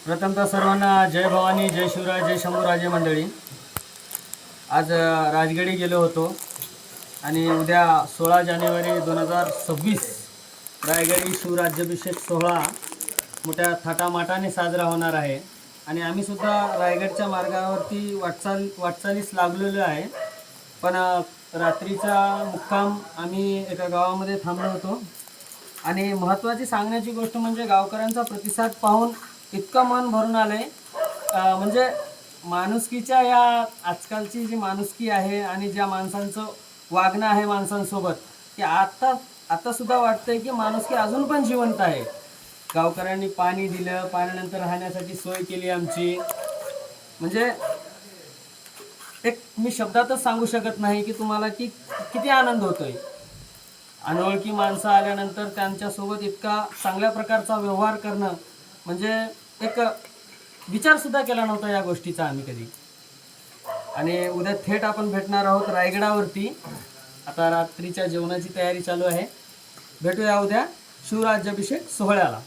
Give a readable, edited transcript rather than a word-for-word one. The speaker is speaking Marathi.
प्रथमतः सर्वांना जय भवानी, जय शिवराय, जय शंभूराजे मंडळी. आज राजगडी गेलो होतो आणि उद्या 16 जानेवारी 2026 रायगडी शिवराज्याभिषेक सोहळा मोठ्या थाटामाटाने साजरा होणार आहे. आणि आम्ही सुद्धा रायगडच्या मार्गावरती वाटचालीस लागलेलो आहे. पण रात्रीचा मुक्काम आम्ही एका गावामध्ये थांबलो होतो. आणि महत्त्वाची सांगण्याची गोष्ट म्हणजे गावकऱ्यांचा प्रतिसाद पाहून इतकं मन भरून आलंय. म्हणजे माणुसकीच्या या आजकालची जी माणुसकी आहे आणि ज्या माणसांचं वागणं आहे माणसांसोबत, की आता सुद्धा वाटतंय की माणुसकी अजून पण जिवंत आहे. गावकऱ्यांनी पाणी दिलं, पाण्यानंतर राहण्यासाठी सोय केली आमची. म्हणजे एक मी शब्दातच सांगू शकत नाही की तुम्हाला की किती आनंद होतोय. अनोळखी माणसं आल्यानंतर त्यांच्यासोबत इतका चांगल्या प्रकारचा व्यवहार करणं म्हणजे एक विचारसुद्धा केला नव्हता या गोष्टीचा आम्ही कधी. आणि उद्या थेट आपण भेटणार आहोत रायगडावरती. आता रात्रीच्या जेवणाची तयारी चालू आहे. भेटूया उद्या शिवराज्याभिषेक सोहळ्याला.